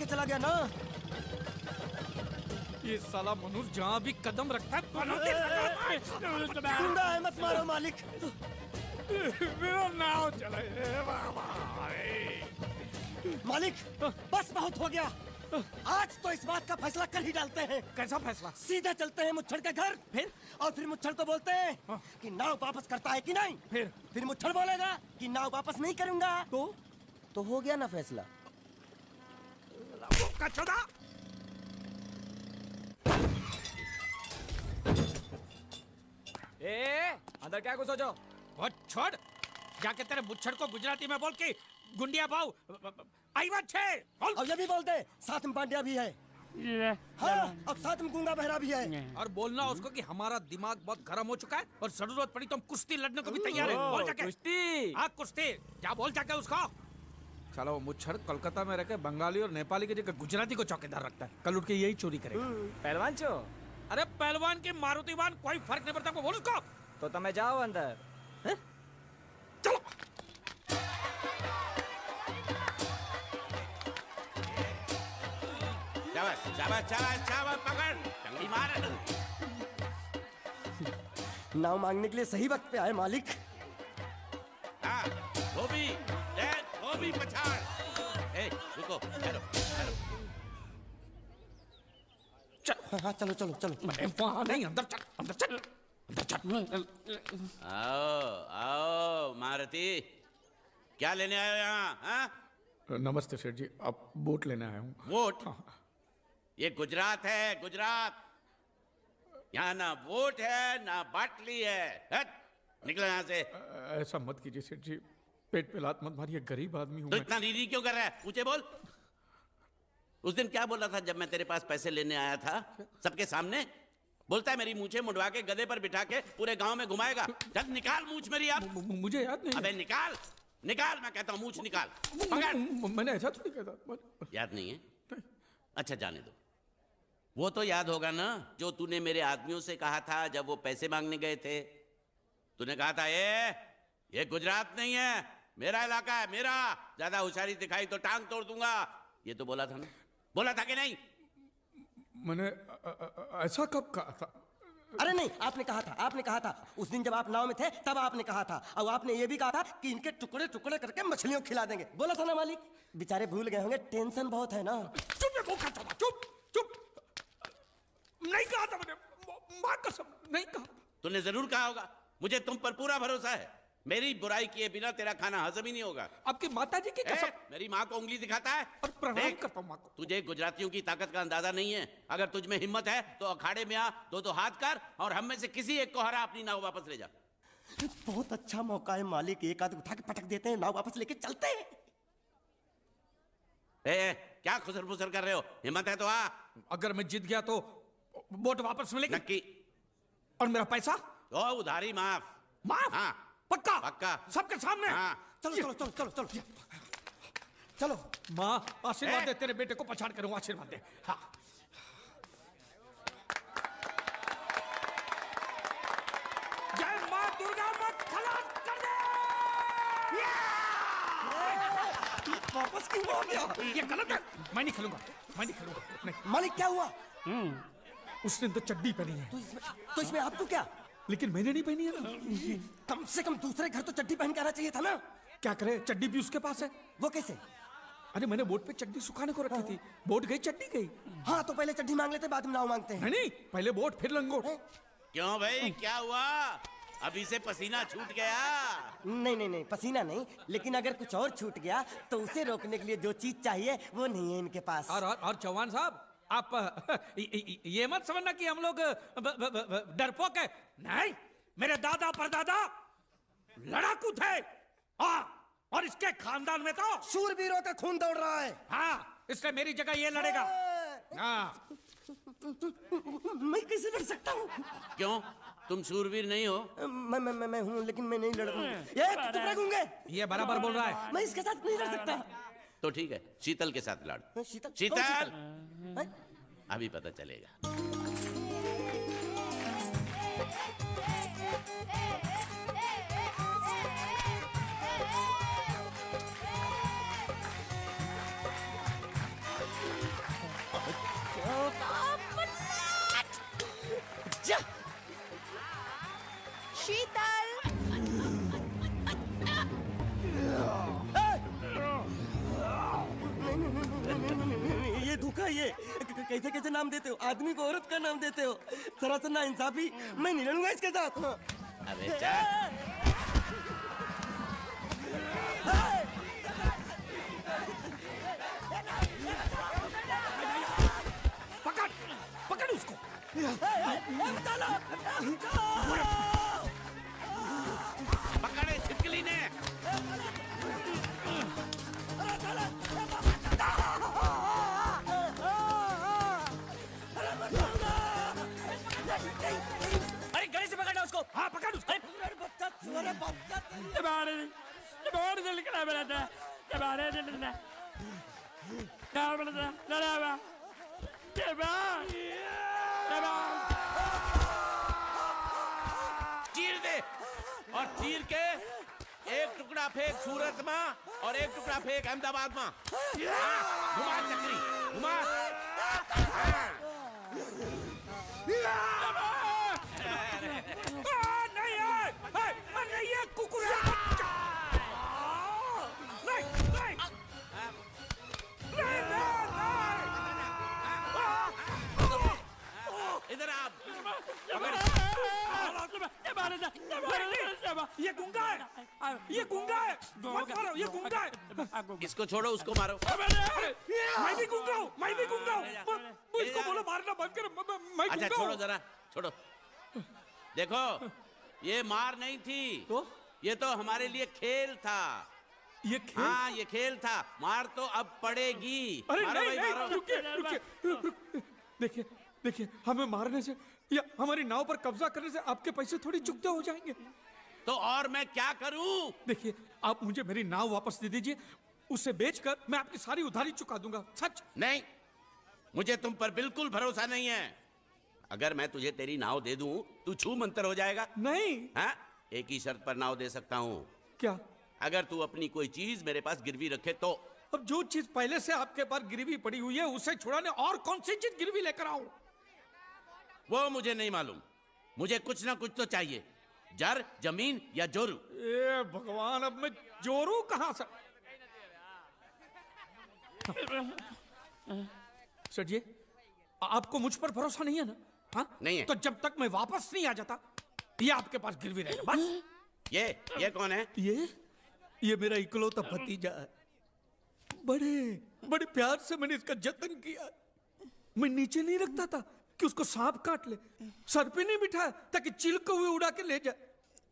के चला गया ना। ये साला मनुष्य जहाँ भी कदम रखता है गुंडा है, मत मारो मालिक। मेरा नाव चला। मालिक बस बहुत हो गया, आज तो इस बात का फैसला कर ही डालते हैं। कैसा फैसला? सीधा चलते हैं मुच्छड़ के घर, फिर मुच्छड़ को बोलते हैं कि नाव वापस करता है कि नहीं। फिर मुच्छड़ बोलेगा कि नाव वापस नहीं करूंगा। तो हो गया ना फैसला। अंदर क्या कुछ सोचो? छोड़, जाके तेरे मुच्छड़ को गुजराती में बोल के गुंडिया भाव आई बात छे बोल। और ये भी बोल दे साथ में पांड्या भी है। हाँ, अब साथ में गूंगा बहरा भी है। और बोलना उसको कि हमारा दिमाग बहुत गर्म हो चुका है और जरूरत पड़ी तो हम कुश्ती लड़ने को भी तैयार है। बोल जाके कुश्ती। हाँ कुश्ती, क्या बोल जाके उसको। साला वो मुच्छड़ कोलकाता में रहकर बंगाली और नेपाली की जगह गुजराती को चौकीदार रखता है। कल उठ के यही चोरी करेगा। पहलवान चो। अरे पहलवान की मारुति वाहन कोई फर्क नहीं पड़ता। बोल उसको। तो तुम्हें जाओ अंदर। चलो। शाबाश शाबाश शाबाश शाबाश, पकड़ टंगड़ी मार। नाव मांगने के लिए सही वक्त पे आए मालिक। हाँ धोबी पछाड़। रुको ठहरो। हाँ चलो चलो चलो। वहाँ नहीं, अंदर चल अंदर चल अंदर चल। आओ मारुति, क्या लेने आए हो यहाँ? हाँ? नमस्ते सेठ जी, आप वोट लेने आया हूँ। वोट? ये गुजरात है, गुजरात। यहाँ ना वोट है ना बाटली है। हट, निकलो यहाँ से। ऐसा मत कीजिए सेठ जी, पेट पे लात मत मारिए, गरीब आदमी हूँ तो मैं। इतना रीरी क्यों कर रहा है? पूछे बोल। उस दिन क्या बोला था जब मैं तेरे पास पैसे लेने आया था सबके सामने? बोलता है मेरी मूछें मुंडवा के गधे पर बिठा के पूरे गांव में घुमाएगा। चल निकाल मूछ मेरी अब। मुझे याद नहीं। अबे निकाल निकाल, मैं कहता हूँ मूछ निकाल। पकड़। मैंने ऐसा थोड़ी कहता। याद नहीं है? अच्छा जाने दो। वो तो याद होगा ना जो तूने मेरे आदमियों से कहा था जब वो पैसे मांगने गए थे। तूने कहा था ये गुजरात नहीं है, मेरा इलाका है, मेरा। ज्यादा होशियारी दिखाई तो टांग तोड़ दूंगा। ये तो बोला था ना? बोला था कि नहीं? मैंने ऐसा कब कहा था? अरे नहीं, आपने कहा था उस दिन जब आप नाव में थे तब आपने कहा था। और आपने ये भी कहा था कि इनके टुकड़े टुकड़े करके मछलियों खिला देंगे। बोला था ना मालिक? बेचारे भूल गए होंगे, टेंशन बहुत है ना। चुप। नहीं कहा था मैंने, मां कसम नहीं कहा। तूने जरूर कहा होगा। मुझे तुम पर पूरा भरोसा है। मेरी बुराई किए बिना तेरा खाना हजम ही नहीं होगा। आपकी माता जी की कसम। मेरी माँ को उंगली दिखाता है और प्रणाम करता हूँ माँ को। तुझे गुजरातियों की ताकत का अंदाजा नहीं है। अगर तुझ में हिम्मत है तो अखाड़े में आ, दो हाथ कर और हम में से किसी एक को हरा, अपनी नाव वापस ले जा। बहुत अच्छा मौका है मालिक, एक आध उठा के पटक देते हैं, नाव वापस लेके चलते हैं। क्या खुसर फुसर कर रहे हो? हिम्मत है तो आ। अगर मैं जीत गया तो वोट वापस मिलेगी? नक्की। और मेरा पैसा? उधारी माफ। हाँ पक्का पक्का, सबके सामने। हाँ। चलो चलो। माँ आशीर्वाद दे, तेरे बेटे को पछाड़ करूँ, आशीर्वाद दे। हाँ। जय माँ दुर्गा, मत खलास कर दे। वापस क्यों हो गया? ये गलत है, मैं नहीं खेलूंगा नहीं। मालिक क्या हुआ? उसने तो चड्डी पहनी है। तो इसमें आपको क्या? लेकिन मैंने नहीं पहनी है ना। कम से कम दूसरे घर तो चड्डी पहन के आना चाहिए था ना। क्या करे, चड्डी भी उसके पास है। वो कैसे? अरे मैंने बोट पे चड्डी सुखाने को रखी थी, बोट गई चड्डी गई। हाँ तो पहले चड्डी मांग लेते, बाद में नाव मांगते हैं। नहीं, पहले बोट फिर लंगोट। क्यों भाई, क्या हुआ? अभी से पसीना छूट गया? नहीं, पसीना नहीं, लेकिन अगर कुछ और छूट गया तो उसे रोकने के लिए जो चीज चाहिए वो नहीं है इनके पास। और चौहान साहब, आप ये मत समझना कि हम लोग डरपोक है। नहीं, मेरे दादा परदादा लड़ाकू थे। और इसके खानदान में तो शूरवीरों का खून दौड़ रहा है। हाँ, इसलिए मेरी जगह ये लड़ेगा। हाँ। मैं कैसे लड़ सकता हूँ? क्यों, तुम शूरवीर नहीं हो? मैं हूँ, लेकिन मैं नहीं लड़ूंगा। ये बराबर बोल रहा है। मैं इसके साथ नहीं लड़ सकता। तो ठीक है, शीतल के साथ लड़। शीतल अभी पता चलेगा। धोखा ये कैसे कैसे नाम देते हो? आदमी को औरत का नाम देते हो, सरासर ना इंसाफी। मैं नहीं लड़ूंगा इसके साथ। हाँ। अरे जा। पकड़ पकड़ उसको। पकड़े छिपकली ने। अरे गले से पकड़ना उसको। हाँ पकड़ उसको। चीर दे और चीर के एक टुकड़ा फेंक सूरत में और एक टुकड़ा फेंक अहमदाबाद में। हाँ, घुमा चक्री घुमा। नहीं है, नहीं है कुकुर का बच्चा। नहीं नहीं नहीं नहीं। इधर आप। ये गुंगा है, ये गुंगा है। मत मारो, ये गुंगा है। इसको छोड़ो उसको मारो। मैं भी गुंगा हूँ, मैं भी गुंगा हूँ। इसको बोलो मारना बंद कर। मैं अच्छा गुंगा छोड़ो हूँ। जरा छोड़ो। देखो ये मार नहीं थी, तो ये तो हमारे लिए खेल था। ये खेल। हाँ ये खेल था, मार तो अब पड़ेगी। अरे मारो नहीं भाई नहीं, मारो। रुकिए रुकिए। देखिए देखिए, हमें मारने से या हमारी नाव पर कब्जा करने से आपके पैसे थोड़ी चुकते हो जाएंगे। तो और मैं क्या करूं? देखिए आप मुझे मेरी नाव वापस दे दीजिए, उसे बेचकर मैं आपकी सारी उधारी चुका दूंगा। सच। नहीं, मुझे तुम पर बिल्कुल भरोसा नहीं है। अगर मैं तुझे तेरी नाव दे दूं, तू छू मंतर हो जाएगा। नहीं। हाँ? एक ही शर्त पर नाव दे सकता हूँ। क्या? अगर तू अपनी कोई चीज मेरे पास गिरवी रखे तो। अब जो चीज पहले से आपके पास गिरवी पड़ी हुई है उसे छुड़ाने और कौन सी चीज गिरवी लेकर आऊं? वो मुझे नहीं मालूम, मुझे कुछ ना कुछ तो चाहिए। जर, जमीन या जोरू। ए भगवान, अब मैं जोरू कहां से? सर जी, आपको मुझ पर भरोसा नहीं है ना? हाँ? नहीं है। तो जब तक मैं वापस नहीं आ जाता ये आपके पास गिरवी रहेगा बस। ये कौन है? ये मेरा इकलौता भतीजा है। बड़े बड़े प्यार से मैंने इसका जतन किया। मैं नीचे नहीं रखता था कि उसको सांप काट ले, सर पे नहीं बिठाया ताकि चिल को हुए उड़ा के ले जाए।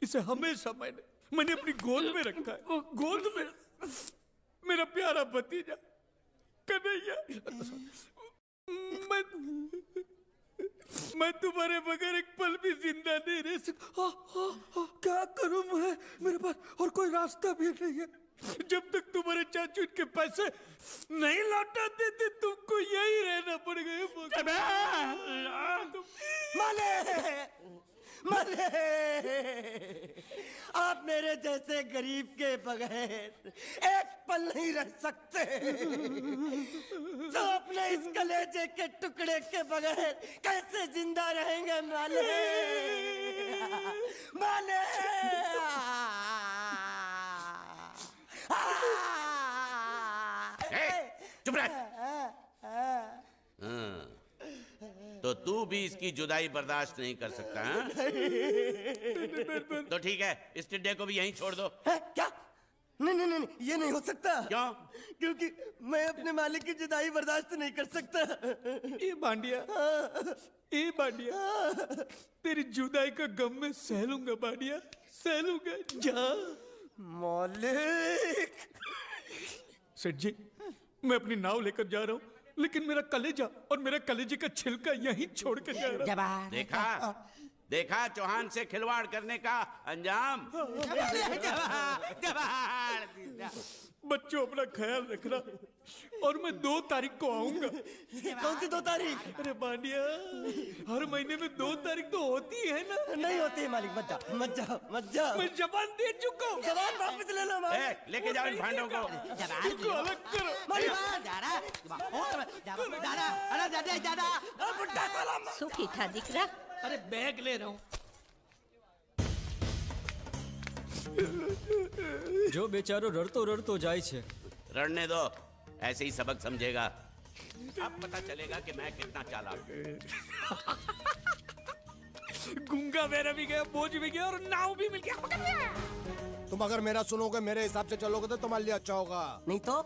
इसे हमेशा मैंने अपनी गोद में रखा है। गोद में मेरा प्यारा भतीजा कन्हैया। मैं तुम्हारे बगैर एक पल भी जिंदा नहीं रह सकता। क्या करूं मैं? मेरे पास और कोई रास्ता भी नहीं है। जब तक तुम्हारे चाचू इनके पैसे नहीं लौटा देते तुमको यही रहना पड़ेगा। माले, आप मेरे जैसे गरीब के बगैर एक पल नहीं रह सकते, तो अपने इस कलेजे के टुकड़े के बगैर कैसे जिंदा रहेंगे माले? माले चुप रह। तो तू भी इसकी जुदाई बर्दाश्त नहीं कर सकता हाँ? तो ठीक है, इस टिड्डे को भी यहीं छोड़ दो। क्या? नहीं नहीं नहीं, ये नहीं हो सकता। क्यों? क्योंकि मैं अपने मालिक की जुदाई बर्दाश्त नहीं कर सकता। ए बांडिया, ए बांडिया, तेरी जुदाई का गम मैं सह लूंगा बांडिया, सह लूंगा। जा मालिक। सेठ जी, मैं अपनी नाव लेकर जा रहा हूँ, लेकिन मेरा कलेजा और मेरा कलेजे का छिलका यहीं छोड़ के जा रहा हूँ। देखा चौहान से खिलवाड़ करने का अंजाम। बच्चों अपना ख्याल रखना, और मैं 2 तारीख को आऊंगा। कौन सी 2 तारीख? अरे बांडिया, हर महीने में 2 तारीख तो होती है ना? नहीं होती है मालिक, मत जाओ मत जाओ मत जाओ। मैं जबान दे चुका हूँ। जवान वापस ले लो मालिक। लेके जाओ इन भांडों को। इनको अलग करो। सुखी था दिकरा। अरे बैग ले रहा हूँ। जो बेचारो रड़तो रड़तो जाए छे। रड़ने दो, ऐसे ही सबक समझेगा। अब पता चलेगा कि मैं कितना चालाक हूं। गूंगा मेरा भी गया, बोझ भी गया और नाव भी मिल गया। पकड़ लिया। तुम अगर मेरा सुनोगे, मेरे हिसाब से चलोगे तो तुम्हारे लिए अच्छा होगा। नहीं तो